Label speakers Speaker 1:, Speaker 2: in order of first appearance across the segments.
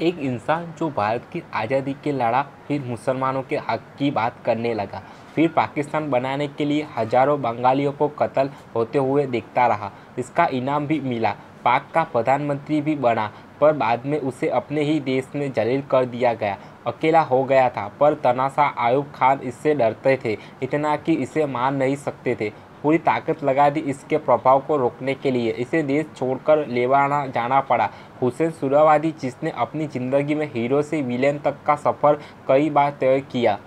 Speaker 1: एक इंसान जो भारत की आज़ादी के लड़ा, फिर मुसलमानों के हक की बात करने लगा, फिर पाकिस्तान बनाने के लिए हजारों बंगालियों को कत्ल होते हुए देखता रहा। इसका इनाम भी मिला, पाक का प्रधानमंत्री भी बना, पर बाद में उसे अपने ही देश में जलील कर दिया गया, अकेला हो गया था। पर तनासा आयुब खान इससे डरते थे, इतना कि इसे मार नहीं सकते थे। पूरी ताकत लगा दी इसके प्रभाव को रोकने के लिए। इसे देश छोड़कर लेवाना जाना पड़ा। हुसैन सुहरावर्दी, जिसने अपनी ज़िंदगी में हीरो से विलेन तक का सफ़र कई बार तय किया।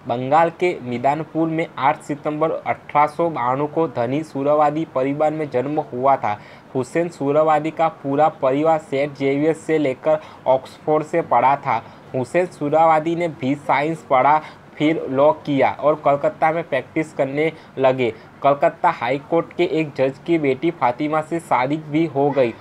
Speaker 1: बंगाल के मिदनापुर में 8 सितंबर 1892 को धनी सुहरावर्दी परिवार में जन्म हुआ था। हुसैन सुहरावर्दी का पूरा परिवार सेंट जेवियर्स से लेकर ऑक्सफोर्ड से पढ़ा था। हुसैन सुहरावर्दी ने भी साइंस पढ़ा, फिर लॉ किया और कलकत्ता में प्रैक्टिस करने लगे। कलकत्ता हाई कोर्ट के एक जज की बेटी फातिमा से शादी भी हो गई।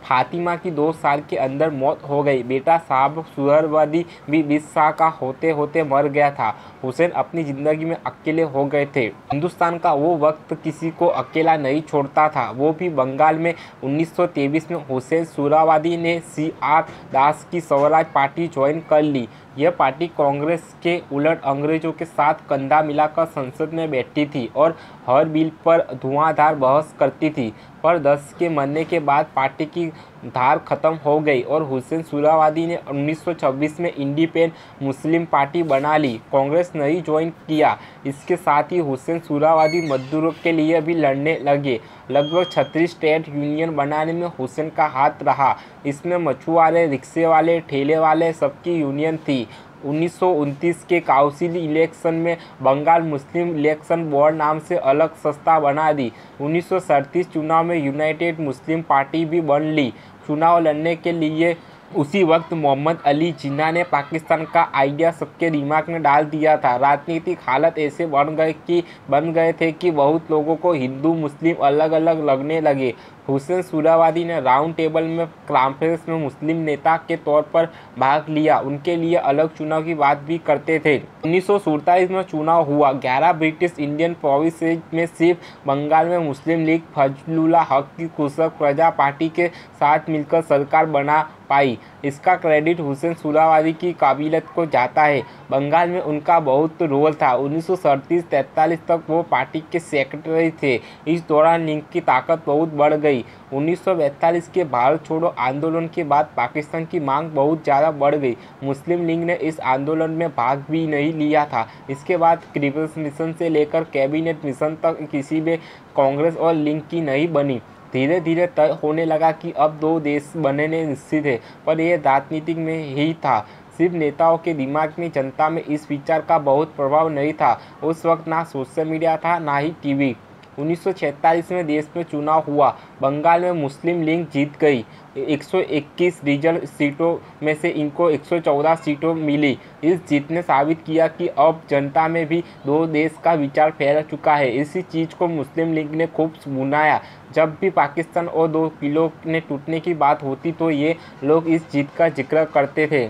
Speaker 1: फातिमा की 2 साल के अंदर मौत हो गई। बेटा साहब सुहरावर्दी भी 20 साल का होते होते मर गया था। हुसैन अपनी ज़िंदगी में अकेले हो गए थे। हिंदुस्तान का वो वक्त किसी को अकेला नहीं छोड़ता था, वो भी बंगाल में। 1923 में हुसैन सुहरावर्दी ने CR दास की स्वराज पार्टी ज्वाइन कर ली। यह पार्टी कांग्रेस के उलट अंग्रेजों के साथ कंधा मिलाकर संसद में बैठती थी और हर बिल पर धुआंधार बहस करती थी। पर 10 के मरने के बाद पार्टी की धार खत्म हो गई और हुसैन सुहरावर्दी ने 1926 में इंडिपेंडेंट मुस्लिम पार्टी बना ली। कांग्रेस नहीं ज्वाइन किया। इसके साथ ही हुसैन सुहरावर्दी मजदूरों के लिए भी लड़ने लगे। लगभग 36 ट्रेड यूनियन बनाने में हुसैन का हाथ रहा। इसमें मछुआरे, रिक्शे वाले, ठेले वाले सबकी यूनियन थी। 1929 के काउंसिल इलेक्शन में बंगाल मुस्लिम इलेक्शन बोर्ड नाम से अलग संस्था बना दी। 1937 चुनाव में यूनाइटेड मुस्लिम पार्टी भी बन ली। चुनाव लड़ने के लिए उसी वक्त मोहम्मद अली जिन्ना ने पाकिस्तान का आइडिया सबके दिमाग में डाल दिया था। राजनीतिक हालात ऐसे बन गए थे कि बहुत लोगों को हिंदू मुस्लिम अलग अलग लगने लगे। हुसैन सुहरावर्दी ने राउंड टेबल में कॉन्फ्रेंस में मुस्लिम नेता के तौर पर भाग लिया। उनके लिए अलग चुनाव की बात भी करते थे। 1947 में चुनाव हुआ। 11 ब्रिटिश इंडियन प्रोविंसेस में सिर्फ बंगाल में मुस्लिम लीग फजलुल हक की कृषक प्रजा पार्टी के साथ मिलकर सरकार बना पाई। इसका क्रेडिट हुसैन सुहरावर्दी की काबिलियत को जाता है। बंगाल में उनका बहुत रोल था। 1937-43 तक वो पार्टी के सेक्रेटरी थे। इस दौरान लीग की ताकत बहुत बढ़ गई। 1942 के भारत छोड़ो आंदोलन के बाद पाकिस्तान की मांग बहुत ज़्यादा बढ़ गई। मुस्लिम लीग ने इस आंदोलन में भाग भी नहीं लिया था। इसके बाद क्रिप्स मिशन से लेकर कैबिनेट मिशन तक किसी भी कांग्रेस और लीग की नहीं बनी। धीरे धीरे तय होने लगा कि अब 2 देश बनने निश्चित है, पर यह राजनीतिक में ही था। सिर्फ नेताओं के दिमाग में, जनता में इस विचार का बहुत प्रभाव नहीं था। उस वक्त ना सोशल मीडिया था, ना ही टीवी। 1946 में देश में चुनाव हुआ। बंगाल में मुस्लिम लीग जीत गई। 121 रिजर्व सीटों में से इनको 114 सीटों मिली। इस जीत ने साबित किया कि अब जनता में भी 2 देश का विचार फैल चुका है। इसी चीज़ को मुस्लिम लीग ने खूब बुनाया। जब भी पाकिस्तान और 2 किलों ने टूटने की बात होती तो ये लोग इस जीत का जिक्र करते थे।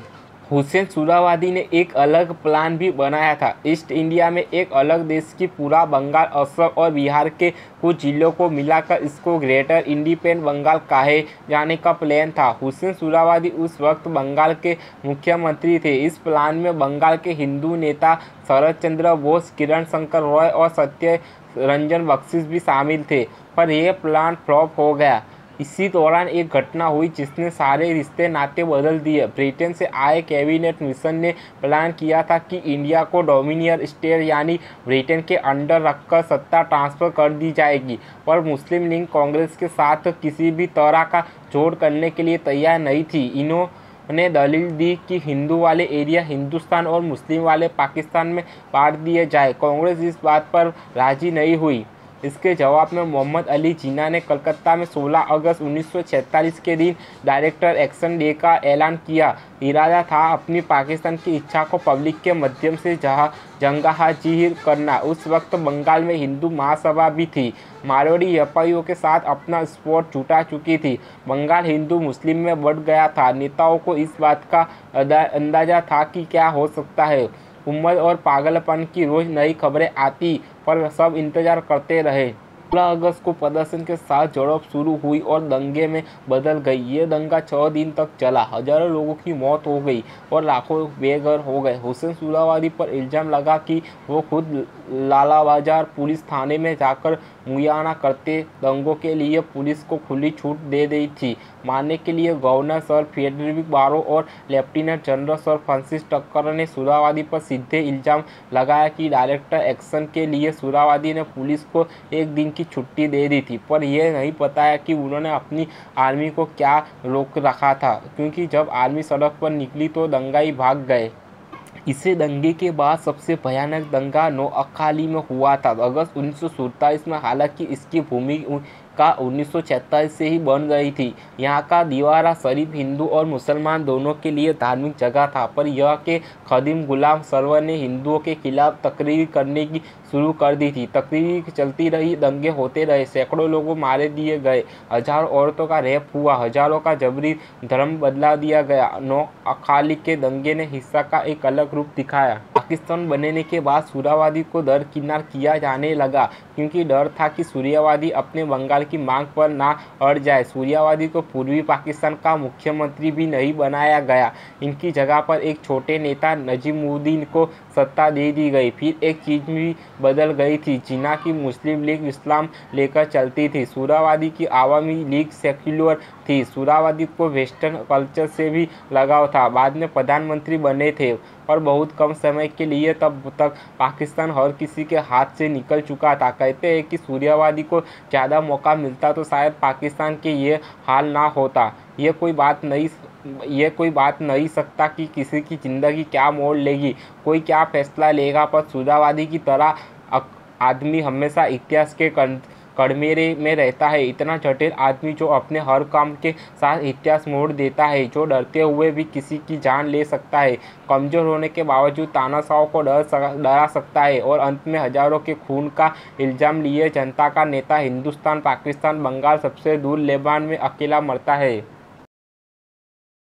Speaker 1: हुसैन सुहरावर्दी ने एक अलग प्लान भी बनाया था। ईस्ट इंडिया में एक अलग देश की पूरा बंगाल, असम और बिहार के कुछ जिलों को मिलाकर इसको ग्रेटर इंडिपेंडेंट बंगाल कहे जाने का प्लान था। हुसैन सुहरावर्दी उस वक्त बंगाल के मुख्यमंत्री थे। इस प्लान में बंगाल के हिंदू नेता शरद चंद्र बोस, किरण शंकर रॉय और सत्य रंजन बख्शी भी शामिल थे, पर यह प्लान फ्लॉप हो गया। इसी दौरान एक घटना हुई जिसने सारे रिश्ते नाते बदल दिए। ब्रिटेन से आए कैबिनेट मिशन ने प्लान किया था कि इंडिया को डोमिनियन स्टेट यानी ब्रिटेन के अंडर रखकर सत्ता ट्रांसफ़र कर दी जाएगी, पर मुस्लिम लीग कांग्रेस के साथ किसी भी तरह का जोड़ करने के लिए तैयार नहीं थी। इन्होंने दलील दी कि हिंदू वाले एरिया हिंदुस्तान और मुस्लिम वाले पाकिस्तान में बांट दिए जाए। कांग्रेस इस बात पर राजी नहीं हुई। इसके जवाब में मोहम्मद अली जिन्ना ने कलकत्ता में 16 अगस्त 1946 के दिन डायरेक्टर एक्शन डे का ऐलान किया। इरादा था अपनी पाकिस्तान की इच्छा को पब्लिक के माध्यम से जंगाहिर करना। उस वक्त बंगाल में हिंदू महासभा भी थी। मारवाड़ी व्यापारियों के साथ अपना सपोर्ट जुटा चुकी थी। बंगाल हिंदू मुस्लिम में बढ़ गया था। नेताओं को इस बात का अंदाजा था कि क्या हो सकता है। उम्र और पागलपन की रोज़ नई खबरें आती, पर सब इंतज़ार करते रहे। 16 अगस्त को प्रदर्शन के साथ झड़प शुरू हुई और दंगे में बदल गई। ये दंगा 6 दिन तक चला, हजारों लोगों की मौत हो गई और लाखों बेघर हो गए। हुसैन सुहरावादी पर इल्जाम लगा कि वो खुद लालाबाजार पुलिस थाने में जाकर मुआयना करते। दंगों के लिए पुलिस को खुली छूट दे दी थी। मारने के लिए गवर्नर सर फ्रेडरिक बारो और लेफ्टिनेंट जनरल सर फ्रांसिस टक्कर ने सुहरावादी पर सीधे इल्जाम लगाया कि डायरेक्टर एक्शन के लिए सुहरावादी ने पुलिस को एक दिन की छुट्टी दे दी थी, पर यह नहीं बताया कि उन्होंने अपनी आर्मी को क्या रोक रखा था, क्योंकि जब आर्मी सड़क पर निकली तो दंगाई भाग गए। इसे दंगे के बाद सबसे भयानक दंगा नोअखाली में हुआ था अगस्त 1947 में। हालांकि इसकी भूमिका 1946 से ही बन गई थी। यहाँ का दीवारा शरीफ हिंदू और मुसलमान दोनों के लिए धार्मिक जगह था, पर यह के खदीम गुलाम सरवर ने हिंदुओं के खिलाफ तकरीर करने की शुरू कर दी थी। तकरीर चलती रही, दंगे होते रहे, सैकड़ों लोगों मारे दिए गए, हजारों औरतों का रेप हुआ, हजारों का जबरी धर्म बदला दिया गया। नोअखाली के दंगे ने हिंसा का एक अलग रूप दिखाया। पाकिस्तान बनने के बाद सुहरावादी को दरकिनार किया जाने लगा, क्योंकि डर था कि सुहरावादी अपने बंगाल की मांग पर ना अड़ जाए। सुहरावादी को पूर्वी पाकिस्तान का मुख्यमंत्री भी नहीं बनाया गया। इनकी जगह पर एक छोटे नेता नजीमुद्दीन को सत्ता दे दी गई। फिर एक चीज भी बदल गई थी। जिन्ना की मुस्लिम लीग इस्लाम लेकर चलती थी, सुहरावादी की आवामी लीग सेक्युलर थी। सुहरावादी को वेस्टर्न कल्चर से भी लगाव था। बाद में प्रधानमंत्री बने थे, पर बहुत कम समय के लिए। तब तक पाकिस्तान हर किसी के हाथ से निकल चुका था। कहते हैं कि सुहरावादी को ज़्यादा मौका मिलता तो शायद पाकिस्तान के ये हाल ना होता। ये कोई बात नहीं सकता कि किसी की ज़िंदगी क्या मोड़ लेगी, कोई क्या फैसला लेगा, पर सुहरावादी की तरह आदमी हमेशा इतिहास के कड़मेरे में रहता है। इतना जटिल आदमी जो अपने हर काम के साथ इतिहास मोड़ देता है, जो डरते हुए भी किसी की जान ले सकता है, कमज़ोर होने के बावजूद तानाशाहों को डरा सकता है और अंत में हजारों के खून का इल्ज़ाम लिए जनता का नेता हिंदुस्तान, पाकिस्तान, बंगाल, सबसे दूर लेबान में अकेला मरता है।